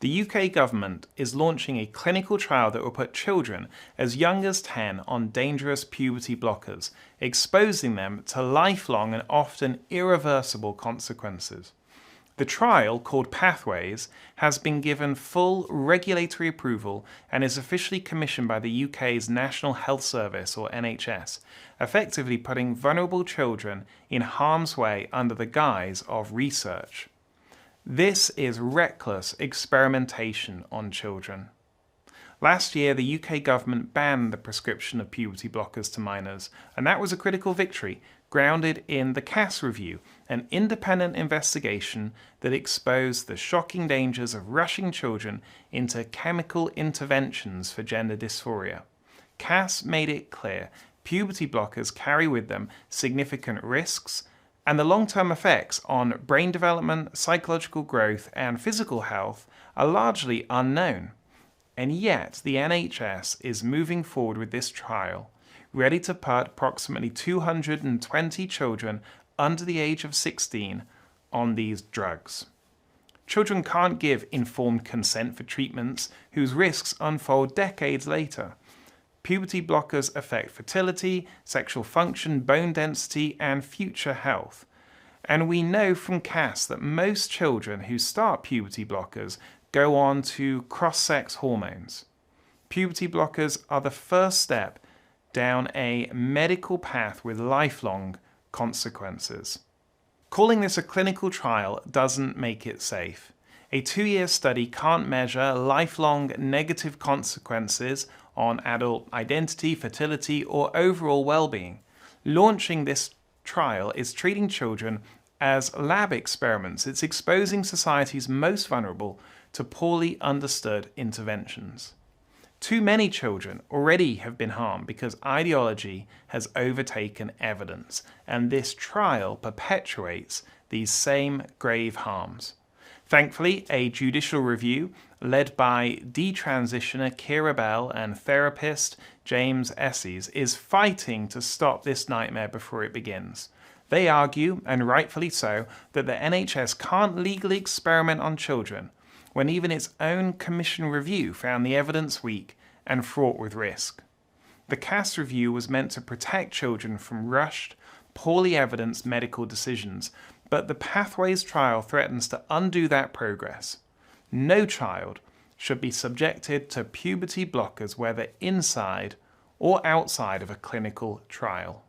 The UK government is launching a clinical trial that will put children as young as 10 on dangerous puberty blockers, exposing them to lifelong and often irreversible consequences. The trial, called Pathways, has been given full regulatory approval and is officially commissioned by the UK's National Health Service, or NHS, effectively putting vulnerable children in harm's way under the guise of research. This is reckless experimentation on children. Last year, the UK government banned the prescription of puberty blockers to minors, and that was a critical victory, grounded in the CAS review, an independent investigation that exposed the shocking dangers of rushing children into chemical interventions for gender dysphoria. CAS made it clear puberty blockers carry with them significant risks, and the long-term effects on brain development, psychological growth, and physical health are largely unknown. And yet, the NHS is moving forward with this trial, ready to put approximately 220 children under the age of 16 on these drugs. Children can't give informed consent for treatments whose risks unfold decades later. Puberty blockers affect fertility, sexual function, bone density, and future health. And we know from CAS that most children who start puberty blockers go on to cross-sex hormones. Puberty blockers are the first step down a medical path with lifelong consequences. Calling this a clinical trial doesn't make it safe. A 2-year study can't measure lifelong negative consequences on adult identity, fertility, or overall well-being. Launching this trial is treating children as lab experiments. It's exposing society's most vulnerable to poorly understood interventions. Too many children already have been harmed because ideology has overtaken evidence, and this trial perpetuates these same grave harms. Thankfully, a judicial review led by detransitioner Kira Bell and therapist James Esses is fighting to stop this nightmare before it begins. They argue, and rightfully so, that the NHS can't legally experiment on children, when even its own commission review found the evidence weak and fraught with risk. The CAS review was meant to protect children from rushed, poorly evidenced medical decisions, but the Pathways trial threatens to undo that progress. No child should be subjected to puberty blockers, whether inside or outside of a clinical trial.